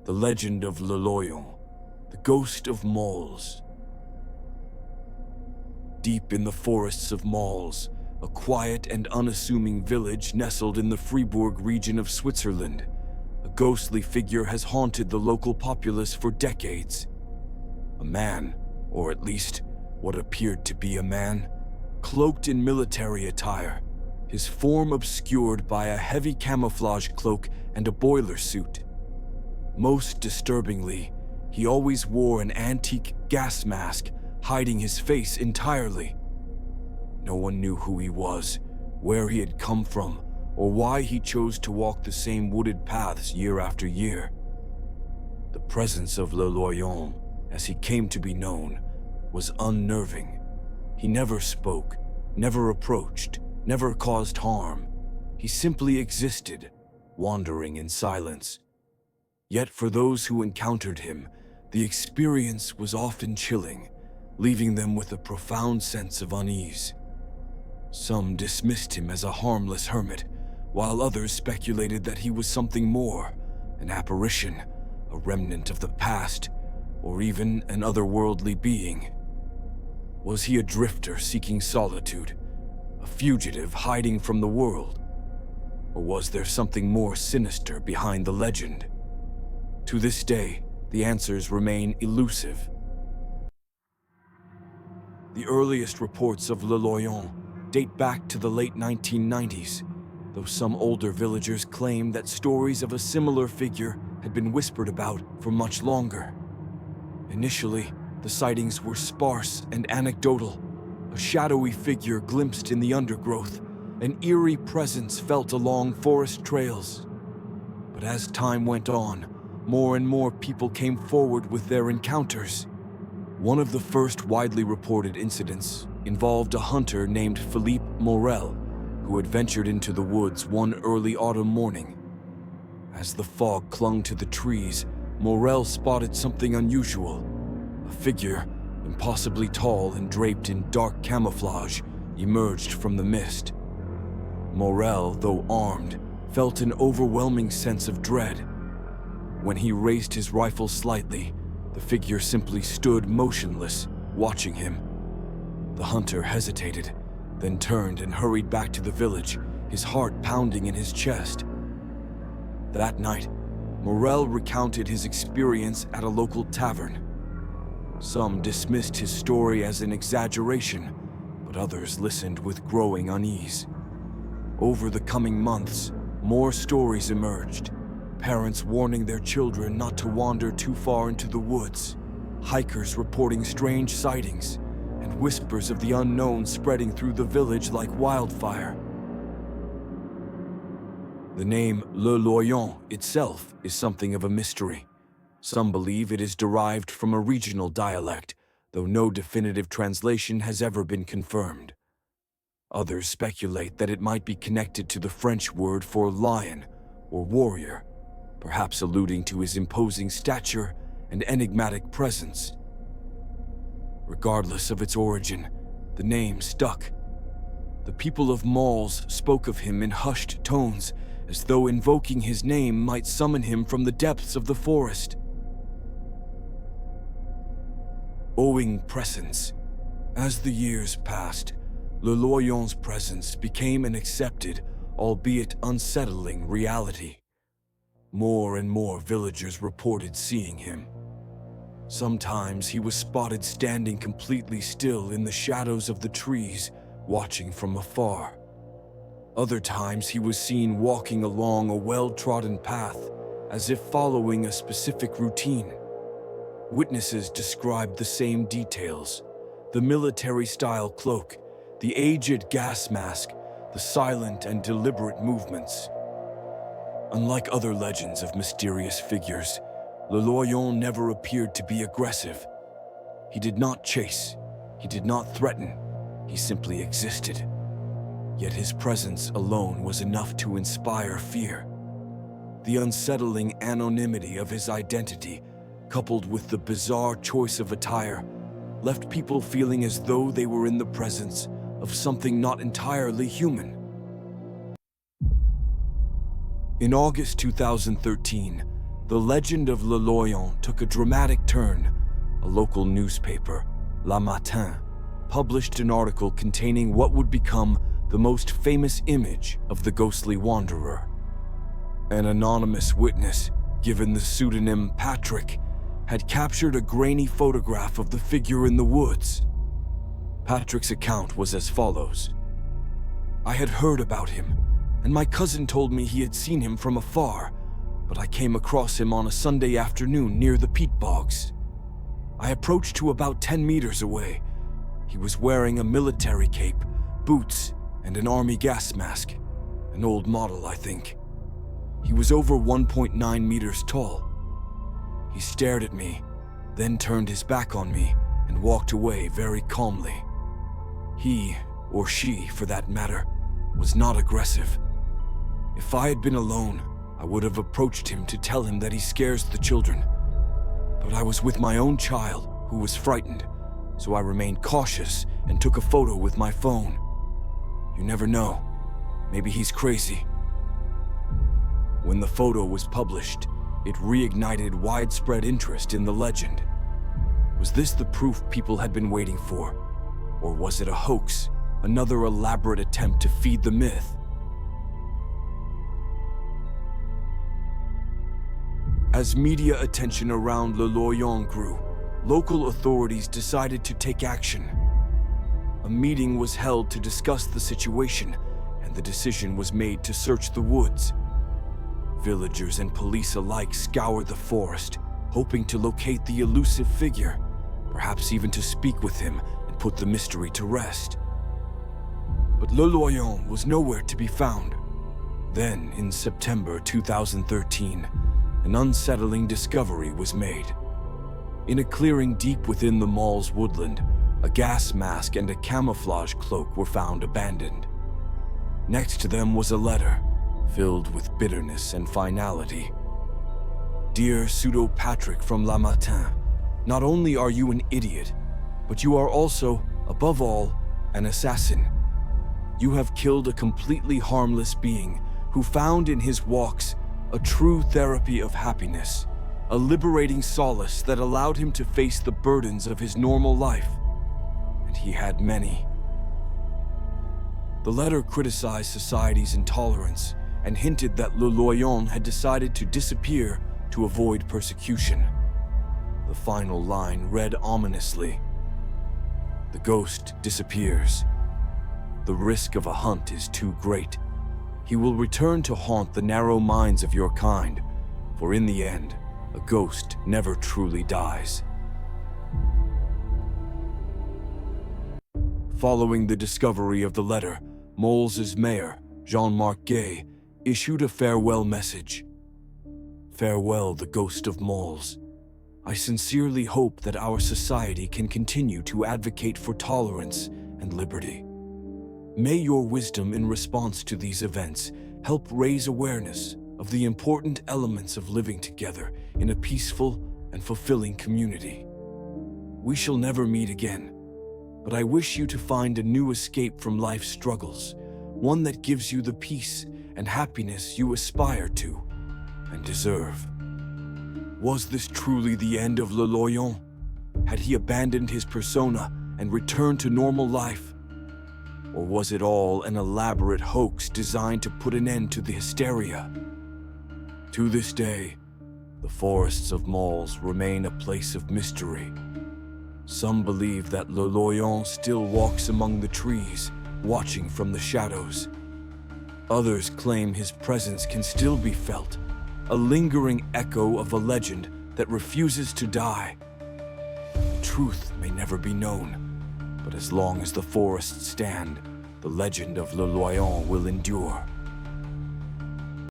The legend of Loyon, the ghost of Maules. Deep in the forests of Maules, a quiet and unassuming village nestled in the Fribourg region of Switzerland, a ghostly figure has haunted the local populace for decades. A man, or at least what appeared to be a man, cloaked in military attire, his form obscured by a heavy camouflage cloak and a boiler suit. Most disturbingly, he always wore an antique gas mask, hiding his face entirely. No one knew who he was, where he had come from, or why he chose to walk the same wooded paths year after year. The presence of Le Loyon, as he came to be known, was unnerving. He never spoke, never approached, never caused harm. He simply existed, wandering in silence. Yet for those who encountered him, the experience was often chilling, leaving them with a profound sense of unease. Some dismissed him as a harmless hermit, while others speculated that he was something more, an apparition, a remnant of the past, or even an otherworldly being. Was he a drifter seeking solitude, a fugitive hiding from the world? Or was there something more sinister behind the legend? To this day, the answers remain elusive. The earliest reports of Le Loyon date back to the late 1990s, though some older villagers claim that stories of a similar figure had been whispered about for much longer. Initially, the sightings were sparse and anecdotal, a shadowy figure glimpsed in the undergrowth, an eerie presence felt along forest trails. But as time went on, more and more people came forward with their encounters. One of the first widely reported incidents involved a hunter named Philippe Morel, who had ventured into the woods one early autumn morning. As the fog clung to the trees, Morel spotted something unusual. A figure, impossibly tall and draped in dark camouflage, emerged from the mist. Morel, though armed, felt an overwhelming sense of dread. When he raised his rifle slightly, the figure simply stood motionless, watching him. The hunter hesitated, then turned and hurried back to the village, his heart pounding in his chest. That night, Morel recounted his experience at a local tavern. Some dismissed his story as an exaggeration, but others listened with growing unease. Over the coming months, more stories emerged. Parents warning their children not to wander too far into the woods, hikers reporting strange sightings, and whispers of the unknown spreading through the village like wildfire. The name Le Loyon itself is something of a mystery. Some believe it is derived from a regional dialect, though no definitive translation has ever been confirmed. Others speculate that it might be connected to the French word for lion or warrior, perhaps alluding to his imposing stature and enigmatic presence. Regardless of its origin, the name stuck. The people of Maules spoke of him in hushed tones, as though invoking his name might summon him from the depths of the forest. Owing presence. As the years passed, Le Loyon's presence became an accepted, albeit unsettling, reality. More and more villagers reported seeing him. Sometimes he was spotted standing completely still in the shadows of the trees, watching from afar. Other times he was seen walking along a well-trodden path, as if following a specific routine. Witnesses described the same details: the military-style cloak, the aged gas mask, the silent and deliberate movements. Unlike other legends of mysterious figures, Le Loyon never appeared to be aggressive. He did not chase, he did not threaten, he simply existed. Yet his presence alone was enough to inspire fear. The unsettling anonymity of his identity, coupled with the bizarre choice of attire, left people feeling as though they were in the presence of something not entirely human. In August 2013, The legend of Loyon took a dramatic turn. A local newspaper, Le Matin, published an article containing what would become the most famous image of the ghostly wanderer. An anonymous witness, given the pseudonym Patrick, had captured a grainy photograph of the figure in the woods. Patrick's account was as follows. I had heard about him, and my cousin told me he had seen him from afar, but I came across him on a Sunday afternoon near the peat bogs. I approached to about 10 meters away. He was wearing a military cape, boots, and an army gas mask. An old model, I think. He was over 1.9 meters tall. He stared at me, then turned his back on me and walked away very calmly. He, or she for that matter, was not aggressive. If I had been alone, I would have approached him to tell him that he scares the children. But I was with my own child, who was frightened, so I remained cautious and took a photo with my phone. You never know. Maybe he's crazy. When the photo was published, it reignited widespread interest in the legend. Was this the proof people had been waiting for? Or was it a hoax, another elaborate attempt to feed the myth? As media attention around Le Loyon grew, local authorities decided to take action. A meeting was held to discuss the situation, and the decision was made to search the woods. Villagers and police alike scoured the forest, hoping to locate the elusive figure, perhaps even to speak with him and put the mystery to rest. But Le Loyon was nowhere to be found. Then, in September 2013, an unsettling discovery was made. In a clearing deep within the Maules woodland, a gas mask and a camouflage cloak were found abandoned. Next to them was a letter, filled with bitterness and finality. Dear Pseudo Patrick from Le Matin, not only are you an idiot, but you are also, above all, an assassin. You have killed a completely harmless being who found in his walks a true therapy of happiness, a liberating solace that allowed him to face the burdens of his normal life. And he had many. The letter criticized society's intolerance and hinted that Le Loyon had decided to disappear to avoid persecution. The final line read ominously, "The ghost disappears. The risk of a hunt is too great. He will return to haunt the narrow minds of your kind, for in the end, a ghost never truly dies." Following the discovery of the letter, Maules' mayor, Jean-Marc Gay, issued a farewell message. Farewell, the ghost of Maules. I sincerely hope that our society can continue to advocate for tolerance and liberty. May your wisdom in response to these events help raise awareness of the important elements of living together in a peaceful and fulfilling community. We shall never meet again, but I wish you to find a new escape from life's struggles, one that gives you the peace and happiness you aspire to and deserve. Was this truly the end of Le Loyon? Had he abandoned his persona and returned to normal life? Or was it all an elaborate hoax designed to put an end to the hysteria? To this day, the forests of Maules remain a place of mystery. Some believe that Le Loyon still walks among the trees, watching from the shadows. Others claim his presence can still be felt, a lingering echo of a legend that refuses to die. The truth may never be known, but as long as the forests stand, the legend of Le Loyon will endure.